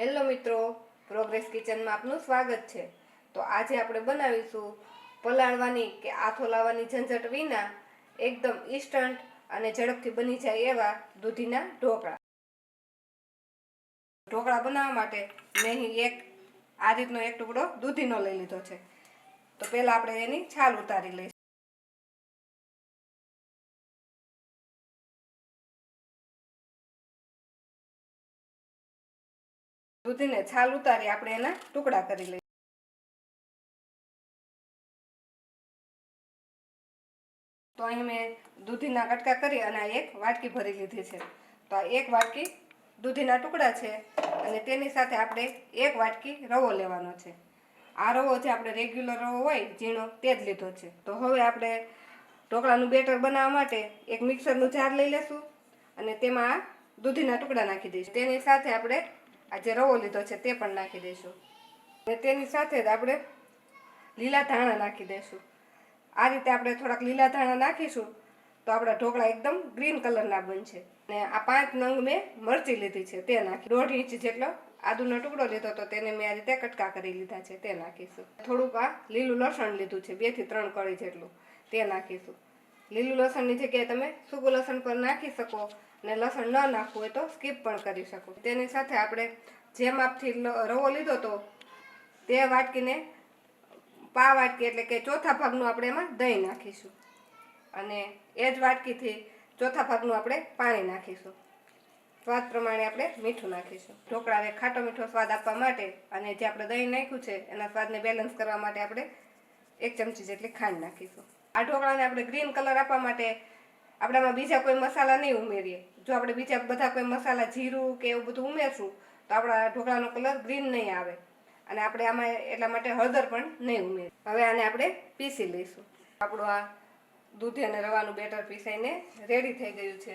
Hello મિત્રો, progress કિચનમાં આપનું સ્વાગત છે। તો આજે આપણે બનાવીશું પલાળવાની કે આથો લાવવાની ઝંઝટ વિના એકદમ ઇન્સ્ટન્ટ અને ઝડપથી બની જાય એવા દૂધીના ઢોકળા। ઢોકળા બનાવવા માટે મેં અહીં આ રીતનો એક ટુકડો દૂધીનો લઈ લીધો છે। તો પહેલા આપણે એની છાલ ઉતારી લઈશું। દૂધીને છાલ ઉતારી આપણે એના ટુકડા કરી લઈશું। તો અહીં મેં દૂધીના કટકા કરી અને એક વાટકી ભરી લીધી છે। તો આ એક વાટકી દૂધીના ટુકડા છે અને તેની સાથે આપણે એક વાટકી રવો લેવાનો છે। આ રવો જે આપણે રેગ્યુલર રવો હોય ઝીણો તે જ લીધો છે। તો હવે આપણે ઢોકળાનું બેટર બનાવવા માટે એક મિક્સરનું જાર લઈ લેશું અને તેમાં દૂધીના ટુકડા નાખી દઈશું। તેની સાથે આપણે આ જે રવો લીધો છે તે પણ નાખી દઈશું અને તેની સાથે જ આપણે લીલા ધાણા નાખી દઈશું। આ રીતે આપણે થોડાક લીલા ધાણા નાખીશું તો આપણા ઢોકળા એકદમ ગ્રીન કલરના બનશે। અને આ 5 નંગ મેં મરચી લીધી છે તે નાખી, 1.5 ઇંચ જેટલો આદુનો ટુકડો લીધો તો તેને મેં આ રીતે કટકા કરી લીધા છે તે નાખીશું। થોડુંક આ લીલું લસણ લીધું છે, 2 થી 3 કળી જેટલું, તે નાખીશું। લીલું લસણની જગ્યાએ તમે સૂકું લસણ પણ નાખી શકો અને લસણ ન નાખવું હોય તો સ્કીપ પણ કરી શકો। તેની સાથે આપણે જે માપથી રવો લીધો તો તે વાટકીને પા વાટકી એટલે કે ચોથા ભાગનું આપણે એમાં દહીં નાખીશું અને એ જ વાટકીથી ચોથા ભાગનું આપણે પાણી નાખીશું। સ્વાદ પ્રમાણે આપણે મીઠું નાખીશું। ઢોકળાને ખાટો મીઠો સ્વાદ આપવા માટે અને જે આપણે દહીં નાખ્યું છે એના સ્વાદને બેલેન્સ કરવા માટે આપણે 1 ચમચી જેટલી ખાંડ નાખીશું। આ ઢોકળાને આપણે ગ્રીન કલર આપવા માટે આપણામાં બીજા કોઈ મસાલા નહીં ઉમેરીએ। જો આપણે બીજા બધા કોઈ મસાલા જીરું કે એવું બધું ઉમેરશું તો આપણા ઢોકળાનો કલર ગ્રીન નહીં આવે અને આપણે આમાં એટલા માટે હળદર પણ નહીં ઉમેરીએ। હવે આને આપણે પીસી લઈશું। આપણું આ દૂધ અને રવાનું બેટર પીસાઈને રેડી થઈ ગયું છે।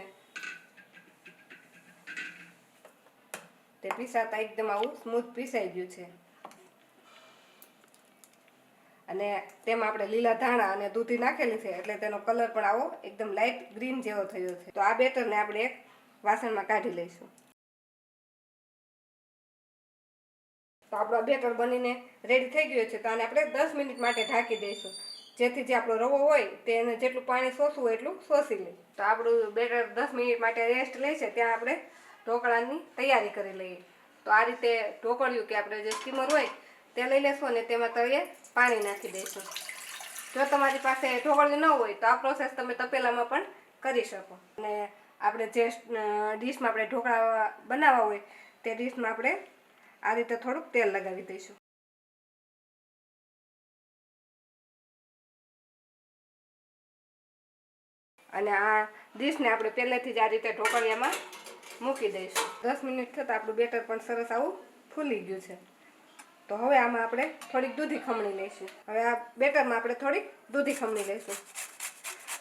તે પીસાતા એકદમ આવું સ્મૂથ પીસાઈ ગયું છે અને તેમાં આપણે લીલા ધાણા અને દૂધી નાખેલી છે એટલે તેનો કલર પણ આવો એકદમ લાઇટ ગ્રીન જેવો થયો છે। તો આ બેટરને આપણે એક વાસણમાં કાઢી લઈશું। તો આપણો બેટર બનીને રેડી થઈ ગયો છે। તો આને આપણે 10 મિનિટ માટે ઢાંકી દઈશું જેથી જે આપણો રવો હોય તેને જેટલું પાણી શોષવું હોય એટલું શોષી લે। તો આપણું બેટર 10 મિનિટ માટે રેસ્ટ લે છે ત્યાં આપણે ઢોકળાની તૈયારી કરી લઈએ। તો આ રીતે ઢોકળિયું કે આપણે જે સ્ટીમર હોય તે લઈ લેશું અને તેમાં તળિયે પાણી નાખી દઈશું। જો તમારી પાસે ઢોકળિયું ન હોય તો આ પ્રોસેસ તમે તપેલામાં પણ કરી શકો અને આપણે જે ડીશમાં આપણે ઢોકળા બનાવવા હોય તે ડીશમાં આપણે આ રીતે થોડુંક તેલ લગાવી દઈશું અને આ ડીશને આપણે પહેલેથી જ આ રીતે ઢોકળિયામાં મૂકી દઈશું। 10 મિનિટ થતાં આપણું બેટર પણ સરસ આવું ફૂલી ગયું છે। તો હવે આમાં આપણે થોડીક દૂધી ખમણી લઈશું। હવે આ બેટરમાં આપણે થોડીક દૂધી ખમણી લઈશું।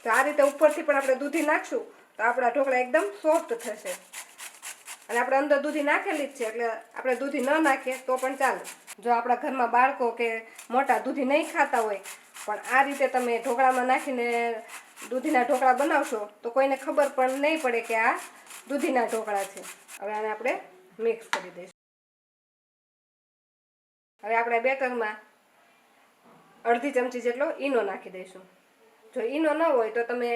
તો આ રીતે ઉપરથી પણ આપણે દૂધી નાખશું તો આપણા ઢોકળા એકદમ સોફ્ટ થશે અને આપણે અંદર દૂધી નાખેલી જ છે એટલે આપણે દૂધી ન નાખીએ તો પણ ચાલે। જો આપણા ઘરમાં બાળકો કે મોટા દૂધી નહીં ખાતા હોય પણ આ રીતે તમે ઢોકળામાં નાખીને દૂધીના ઢોકળા બનાવશો તો કોઈને ખબર પણ નહીં પડે કે આ દૂધીના ઢોકળા છે। હવે આને આપણે મિક્સ કરી દઈશું। હવે આપણે બેટરમાં 1/2 ચમચી જેટલો ઈનો નાખી દઈશું। જો ઈનો ન હોય તો તમે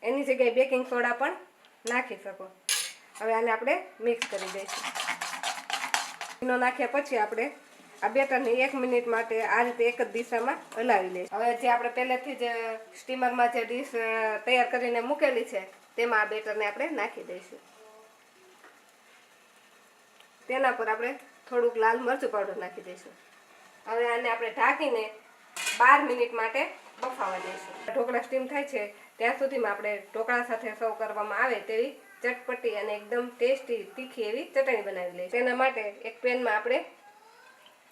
એની જગ્યાએ બેકિંગ સોડા પણ નાખી શકો। હવે આને આપણે મિક્સ કરી દઈશું। ઈનો નાખ્યા પછી આપણે આ બેટરને 1 મિનિટ માટે આ રીતે એક જ દિશામાં હલાવી લઈશું। હવે જે આપણે પહેલેથી જ સ્ટીમરમાં જે ડીશ તૈયાર કરીને મૂકેલી છે તેમાં આ બેટરને આપણે નાખી દઈશું। તેના પર આપણે થોડુંક લાલ મરચું પાવડર નાખી દઈશું। હવે આને આપણે ઢાંકીને 12 મિનિટ માટે બફાવા દઈશું। ઢોકળા સ્ટીમ થાય છે ત્યાં સુધીમાં આપણે ઢોકળા સાથે સર્વ કરવામાં આવે તેવી ચટપટી અને એકદમ ટેસ્ટી તીખી એવી ચટણી બનાવી લઈશું। તેના માટે એક પેનમાં આપણે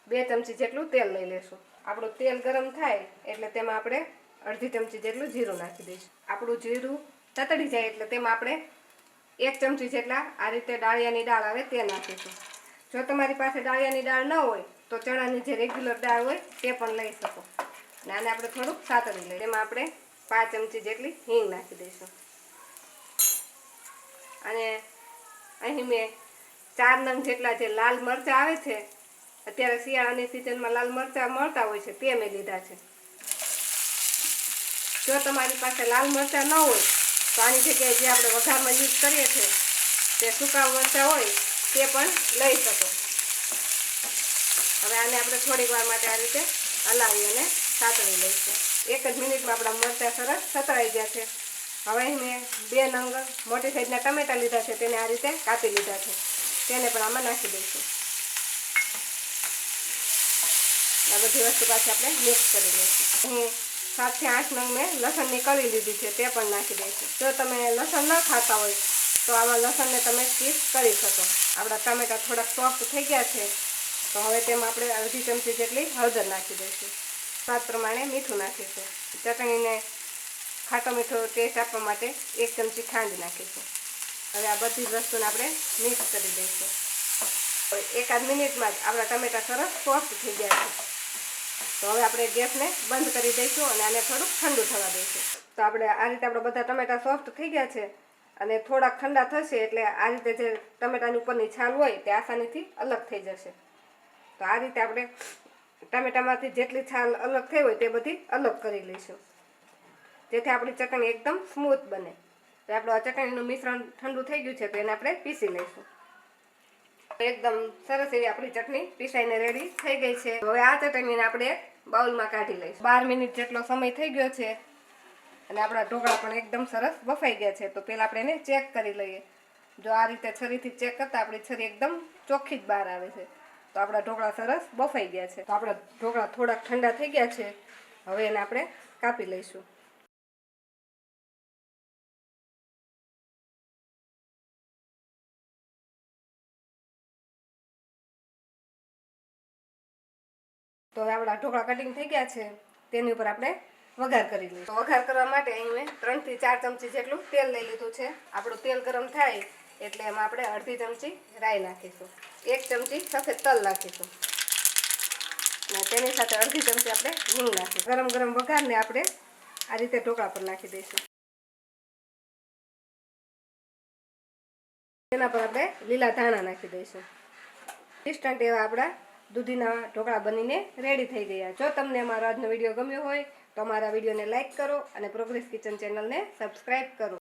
2 ચમચી જેટલું તેલ લઈ લેશું। આપણું તેલ ગરમ થાય એટલે તેમાં આપણે 1/2 ચમચી જેટલું જીરું નાખી દઈશું। આપણું જીરું તતડી જાય એટલે તેમાં આપણે 1 ચમચી જેટલા આ રીતે ડાળિયાની દાળ આવે તે નાખીશું। જો તમારી પાસે ડાળિયાની દાળ ન હોય તો ચણાની જે રેગ્યુલર દાળ હોય તે પણ લઈ શકો અને આને આપણે થોડુંક સાતળી લઈએ। તેમાં આપણે 5 ચમચી જેટલી હિંગ નાખી દઈશું અને અહીં મેં 4 નંગ જેટલા જે લાલ મરચાં આવે છે, અત્યારે શિયાળાની સિઝનમાં લાલ મરચાં મળતા હોય છે, તે મેં લીધા છે. જો તમારી પાસે લાલ મરચાં ન હોય તો આની જગ્યાએ જે આપણે વઘારમાં યુઝ કરીએ છીએ તે સૂકા મરચાં હોય તે પણ લઈ શકો. હવે આને આપણે થોડીક વાર માટે આ રીતે હલાવી અને સાતળી લઈશું. 1 જ મિનિટમાં આપણા મરચાં સરસ સતળાઈ ગયા છે. હવે અહીં મેં 2 નંગ મોટી સાઈઝના ટમેટાં લીધા છે, તેને આ રીતે કાપી લીધા છે, તેને પણ આમાં નાખી દઈશું. આ બધી વસ્તુ પાછી આપણે મિક્સ કરી લઈશું. અહીં 7 થી 8 નંગ મેં લસણની કળી લીધી છે, તે પણ નાખી દઈશું. જો તમે લસણ ન ખાતા હોય તો આમાં લસણને તમે સ્કીપ કરી શકો. આપણા ટમેટાં થોડાક સોફ્ટ થઈ ગયા છે, તો હવે તેમાં આપણે અડધી ચમચી જેટલી હળદર નાખી દઈશું. સ્વાદ પ્રમાણે મીઠું નાખીશું. ચટણીને ખાટો મીઠો ટેસ્ટ આપવા માટે 1 ચમચી ખાંડ નાખીશું. હવે આ બધી જ વસ્તુને આપણે મિક્સ કરી દઈશું. 1 મિનિટમાં જ આપણા ટમેટાં સરસ સોફ્ટ થઈ ગયા છે. તો હવે આપણે ગેસને બંધ કરી દઈશું અને આને થોડુંક ઠંડુ થવા દઈશું. તો આપણે આ રીતે આપણા બધા ટમેટાં સોફ્ટ થઈ ગયા છે અને થોડાક ઠંડા થશે એટલે આ રીતે જે ટમેટાની ઉપરની છાલ હોય તે આસાનીથી અલગ થઈ જશે. તો આ રીતે આપણે ટમેટામાંથી જેટલી છાલ અલગ થઈ હોય તે બધી અલગ કરી લઈશું, જેથી આપણી ચટણી એકદમ સ્મૂથ બને. તો આપણું આ ચટણીનું મિશ્રણ ઠંડુ થઈ ગયું છે, તો એને આપણે પીસી લઈશું. એકદમ સરસ એવી આપણી ચટણી પીસાઈને રેડી થઈ ગઈ છે. હવે આ ચટણીને આપણે બાઉલમાં કાઢી લઈશું. 12 મિનિટ જેટલો સમય થઈ ગયો છે અને આપણા ઢોકળા પણ એકદમ સરસ બફાઈ ગયા છે. તો પહેલાં આપણે એને ચેક કરી લઈએ. જો આ રીતે છરીથી ચેક કરતાં આપણી છરી એકદમ ચોખ્ખી જ બહાર આવે છે. તો આપણા ઢોકળા સરસ બફાઈ ગયા છે. તો આપણા ઢોકળા થોડાક ઠંડા થઈ ગયા છે. હવે એને આપણે કાપી લઈશું. તો હવે આપણા ઢોકળા કટિંગ થઈ ગયા છે, તેની ઉપર આપણે વઘાર કરી લઈશું. તો વઘાર કરવા માટે અહીં મેં 3 થી 4 ચમચી જેટલું તેલ લઈ લીધું છે. આપણું તેલ ગરમ થાય એટલે એમાં આપણે અડધી ચમચી રાઈ નાખીશું, 1 ચમચી સફેદ તલ નાખીશું અને તેની સાથે અડધી ચમચી આપણે હિંગ નાખીશું. ગરમ ગરમ વઘારને આપણે આ રીતે ઢોકળા પર નાખી દઈશું. તેના પર આપણે લીલા ધાણા નાખી દઈશું. ઇન્સ્ટન્ટ એવા આપણા દૂધીના ઢોકળા બનીને રેડી થઈ ગયા. જો તમને અમારો આજનો વિડીયો ગમ્યો હોય તો અમારા વિડીયોને લાઇક કરો અને પ્રોગ્રેસ કિચન ચેનલને સબસ્ક્રાઈબ કરો.